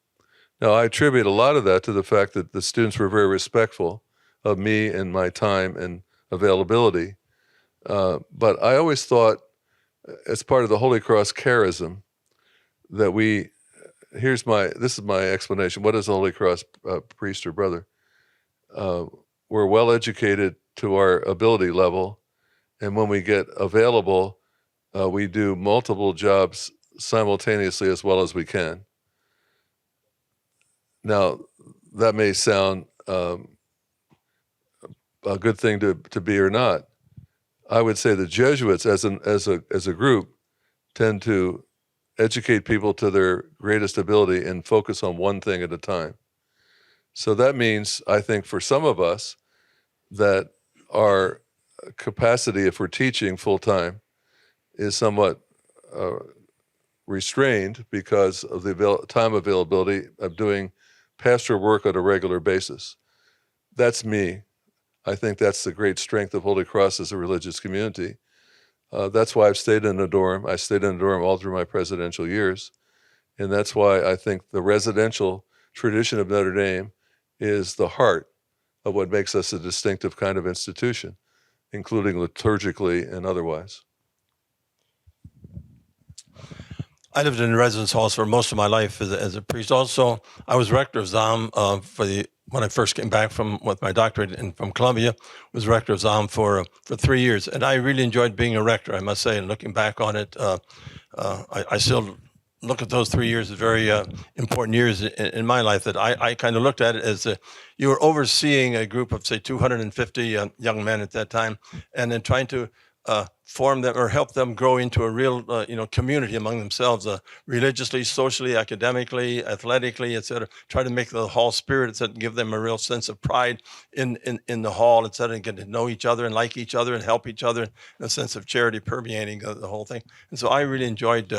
Now, I attribute a lot of that to the fact that the students were very respectful of me and my time and availability. But I always thought, as part of the Holy Cross charism, that this is my explanation. What is a Holy Cross priest or brother? We're well educated to our ability level, and when we get available, we do multiple jobs simultaneously as well as we can. Now, that may sound a good thing to be or not. I would say the Jesuits, as a group, tend to educate people to their greatest ability and focus on one thing at a time. So that means, I think, for some of us, that our capacity, if we're teaching full time, is somewhat restrained because of the time availability of doing pastoral work on a regular basis. That's me. I think that's the great strength of Holy Cross as a religious community. That's why I've stayed in a dorm. I stayed in a dorm all through my presidential years. And that's why I think the residential tradition of Notre Dame is the heart of what makes us a distinctive kind of institution, including liturgically and otherwise. I lived in residence halls for most of my life as a priest. Also, I was rector of ZAM when I first came back with my doctorate from Columbia. Was rector of ZAM for 3 years, and I really enjoyed being a rector, I must say. And looking back on it, I still look at those 3 years as very important years in my life. That I kind of looked at it as you were overseeing a group of, say, 250 young men at that time, and then trying to form them or help them grow into a real community among themselves, religiously, socially, academically, athletically, etc. Try to make the hall spirit, etc., give them a real sense of pride in the hall, etc., and get to know each other and like each other and help each other, and a sense of charity permeating the whole thing. And so I really enjoyed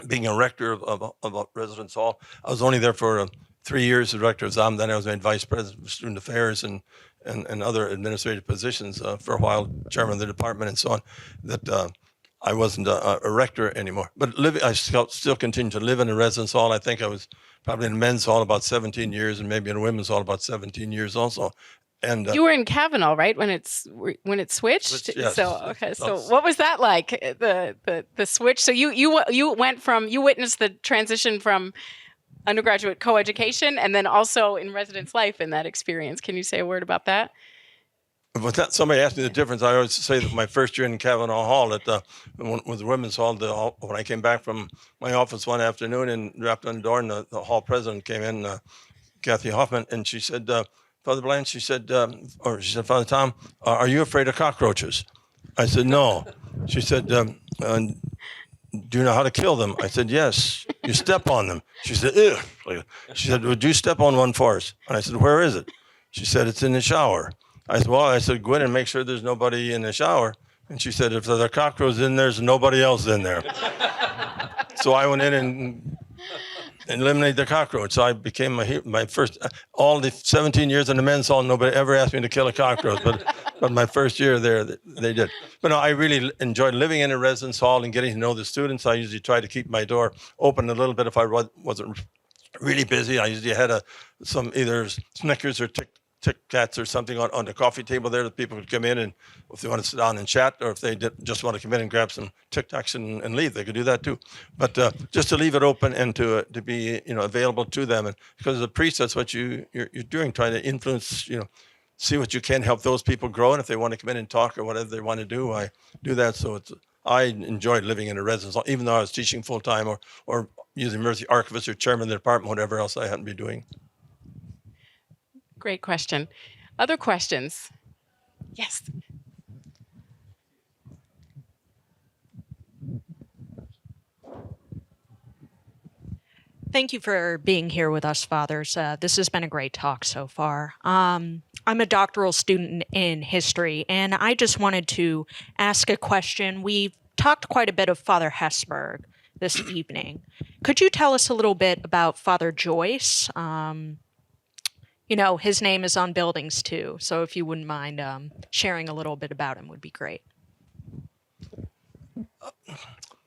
being a rector of a residence hall. I was only there for 3 years as rector of ZAM. Then I was made vice president of student affairs and other administrative positions for a while, chairman of the department and so on, that I wasn't a rector anymore. But I still continue to live in a residence hall. I think I was probably in a men's hall about 17 years and maybe in a women's hall about 17 years also. And you were in Kavanaugh, right? When it switched. Yes. So okay. So what was that like? The switch. So you witnessed the transition from undergraduate coeducation and then also in residence life in that experience. Can you say a word about that? But somebody asked me the difference. I always say that my first year in Kavanaugh Hall with the women's hall, when I came back from my office one afternoon and rapped on the door, and the hall president came in, Kathy Hoffman, and she said, Father Blantz, she said, Father Tom, are you afraid of cockroaches? I said, no. She said, do you know how to kill them? I said, yes. You step on them. She said, ew. She said, would you step on one for us? And I said, where is it? She said, it's in the shower. I said, go in and make sure there's nobody in the shower. And she said, if there's a cockroach in there, there's nobody else in there. So I went in and eliminated the cockroach. So I became my first, all the 17 years in the men's hall, nobody ever asked me to kill a cockroach. But my first year there, they did. But no, I really enjoyed living in a residence hall and getting to know the students. I usually try to keep my door open a little bit if I wasn't really busy. I usually had some either Snickers or Tic Tacs or something on the coffee table there that people could come in, and if they want to sit down and chat, or if they just want to come in and grab some Tic Tacs and leave, they could do that too. But just to leave it open and to be available to them, and because as a priest, that's what you're doing, trying to influence, see what you can help those people grow, and if they want to come in and talk or whatever they want to do, I do that. So I enjoyed living in a residence hall, even though I was teaching full time or using emergency archivist or chairman of the department, whatever else I hadn't been doing. Great question. Other questions? Yes. Thank you for being here with us, fathers. This has been a great talk so far. I I'm a doctoral student in history, and I just wanted to ask a question. We've talked quite a bit of Father Hesburgh this evening. Could you tell us a little bit about Father Joyce? His name is on buildings too, so if you wouldn't mind sharing a little bit about him would be great.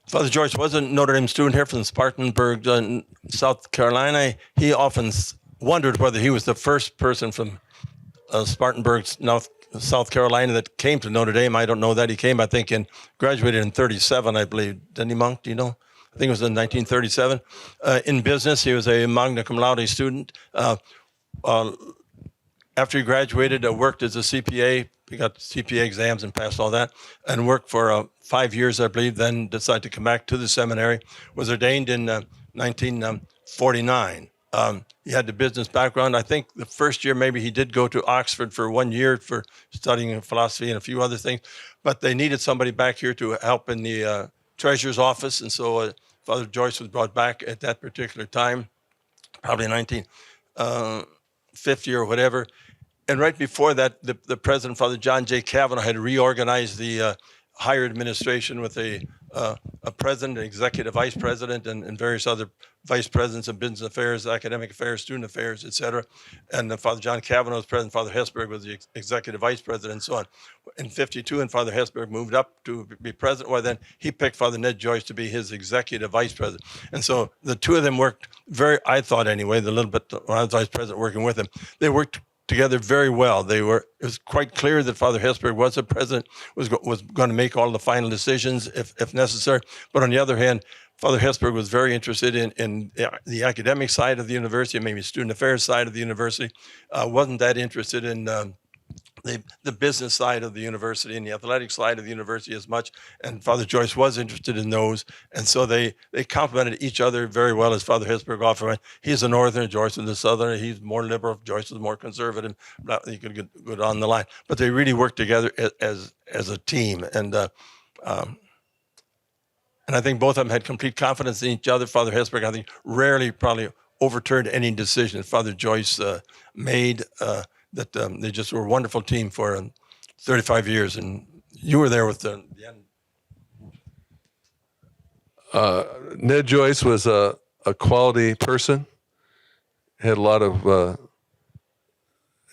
Father Joyce was a Notre Dame student here from Spartanburg, South Carolina. He often wondered whether he was the first person from Spartanburg, South Carolina, that came to Notre Dame. I don't know that. He came, I think, graduated in 37, I believe. Didn't he, Monk? Do you know? I think it was in 1937. In business, he was a magna cum laude student. After he graduated, worked as a CPA. He got CPA exams and passed all that, and worked for 5 years, I believe, then decided to come back to the seminary, was ordained in 1949. He had the business background. I think the first year maybe he did go to Oxford for 1 year for studying philosophy and a few other things, but they needed somebody back here to help in the treasurer's office, and so Father Joyce was brought back at that particular time, probably 1950 or whatever. And right before that, the president, Father John J. Kavanaugh, had reorganized the higher administration with a president, an executive vice president, and various other vice presidents of business affairs, academic affairs, student affairs, et cetera. And Father John Kavanaugh was president, Father Hesburgh was the executive vice president, and so on. In 52, and Father Hesburgh moved up to be president. Well, then he picked Father Ned Joyce to be his executive vice president. And so the two of them worked I thought anyway, the little bit when I was vice president working with him, they worked together very well. It was quite clear that Father Hesburgh was a president, was going to make all the final decisions if necessary. But on the other hand, Father Hesburgh was very interested in the academic side of the university, maybe student affairs side of the university. Wasn't that interested in the business side of the university and the athletic side of the university as much. And Father Joyce was interested in those. And so they complemented each other very well, as Father Hesburgh often went. He's a northerner, Joyce is a southerner. He's more liberal, Joyce is more conservative. You could go down the line. But they really worked together as a team. And I think both of them had complete confidence in each other. Father Hesburgh, I think, rarely probably overturned any decision that Father Joyce made. That they just were a wonderful team for 35 years. And you were there with the end. Ned Joyce was a quality person. Had a lot of.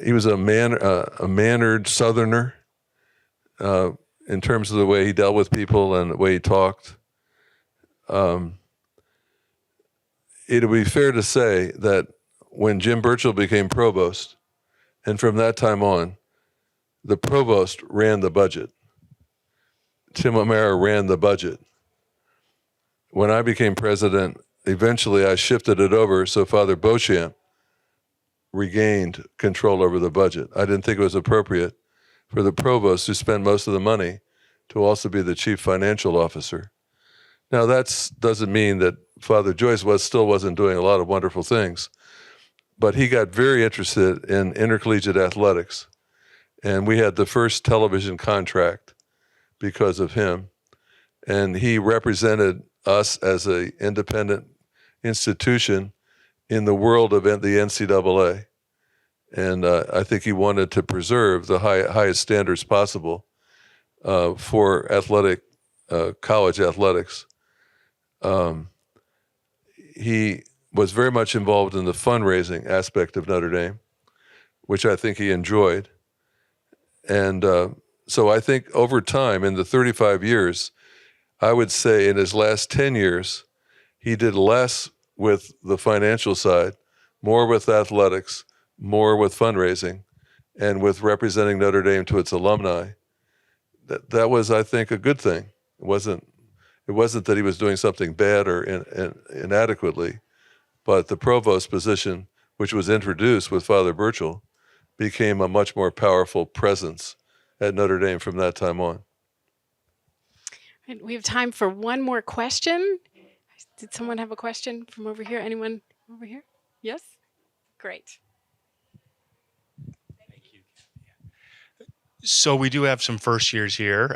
He was a mannered Southerner in terms of the way he dealt with people and the way he talked. It would be fair to say that when Jim Burchell became provost, and from that time on, the provost ran the budget. Tim O'Mara ran the budget. When I became president, eventually I shifted it over so Father Beauchamp regained control over the budget. I didn't think it was appropriate for the provost, who spent most of the money, to also be the chief financial officer. Now, that doesn't mean that Father Joyce still wasn't doing a lot of wonderful things, but he got very interested in intercollegiate athletics. And we had the first television contract because of him. And he represented us as an independent institution in the world of the NCAA. And I think he wanted to preserve the highest standards possible for college athletics. He was very much involved in the fundraising aspect of Notre Dame, which I think he enjoyed. And so I think over time, in the 35 years, I would say in his last 10 years, he did less with the financial side, more with athletics, more with fundraising, and with representing Notre Dame to its alumni. That was, I think, a good thing. It wasn't that he was doing something bad or inadequately, but the provost position, which was introduced with Father Burchell, became a much more powerful presence at Notre Dame from that time on. We have time for one more question. Did someone have a question from over here? Anyone over here? Yes? Great. Thank you. So we do have some first years here,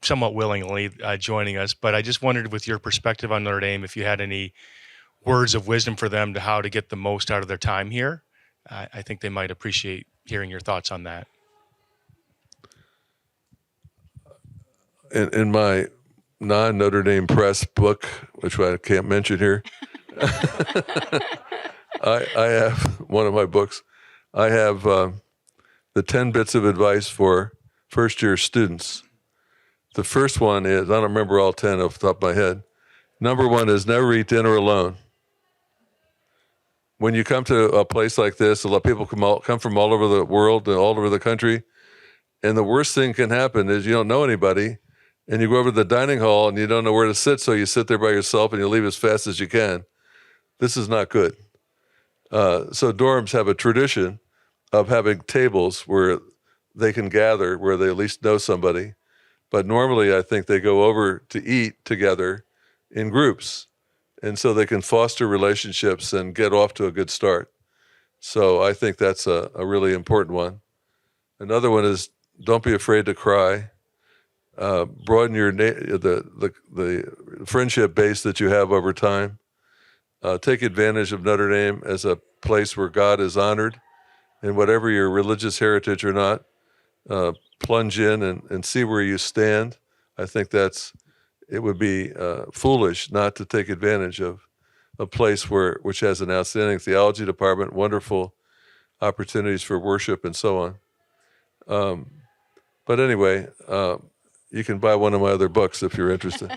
somewhat willingly joining us, but I just wondered, with your perspective on Notre Dame, if you had any words of wisdom for them to how to get the most out of their time here. I think they might appreciate hearing your thoughts on that. In my non-Notre Dame Press book, which I can't mention here, I have one of my books. I have the 10 bits of advice for first-year students. The first one is, I don't remember all 10 off the top of my head. Number one is never eat dinner alone. When you come to a place like this, a lot of people come from all over the world and all over the country, and the worst thing can happen is you don't know anybody, and you go over to the dining hall and you don't know where to sit, so you sit there by yourself and you leave as fast as you can. This is not good. So dorms have a tradition of having tables where they can gather, where they at least know somebody. But normally I think they go over to eat together in groups. And so they can foster relationships and get off to a good start. So I think that's a really important one. Another one is don't be afraid to cry. Broaden your the friendship base that you have over time. Take advantage of Notre Dame as a place where God is honored, and whatever your religious heritage or not, plunge in and see where you stand. I think it would be foolish not to take advantage of a place which has an outstanding theology department, wonderful opportunities for worship, and so on. But anyway, you can buy one of my other books if you're interested.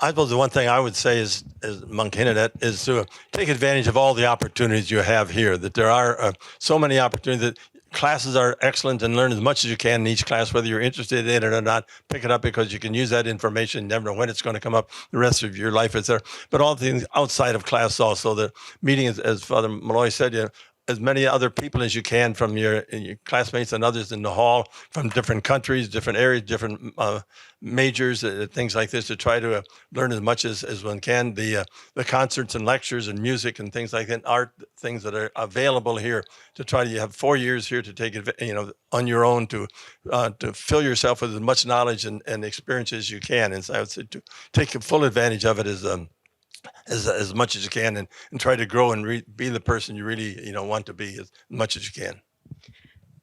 I suppose the one thing I would say is, as Monk hinted at, is to take advantage of all the opportunities you have here. That there are so many opportunities. That classes are excellent, and learn as much as you can in each class, whether you're interested in it or not. Pick it up because you can use that information. You never know when it's going to come up. The rest of your life is there. But all things outside of class also. The meeting, as Father Malloy said, as many other people as you can from your classmates and others in the hall from different countries, different areas, different majors, things like this, to try to learn as much as one can. The concerts and lectures and music and things like that, art, things that are available here, to try to, you have 4 years here to take it, on your own, to fill yourself with as much knowledge and experience as you can. And so I would say to take full advantage of it as much as you can, and try to grow and be the person you really want to be as much as you can.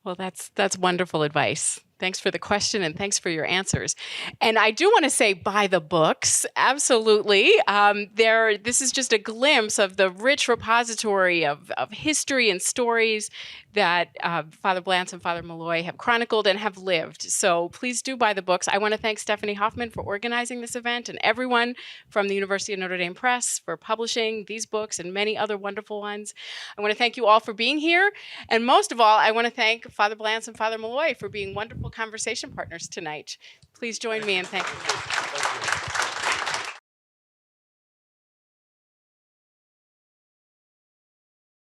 Well, that's wonderful advice. Thanks for the question and thanks for your answers. And I do want to say, buy the books. Absolutely. This is just a glimpse of the rich repository of history and stories that Father Blantz and Father Malloy have chronicled and have lived. So please do buy the books. I want to thank Stephanie Hoffman for organizing this event, and everyone from the University of Notre Dame Press for publishing these books and many other wonderful ones. I want to thank you all for being here. And most of all, I want to thank Father Blantz and Father Malloy for being wonderful conversation partners tonight. Please join me in thanking them.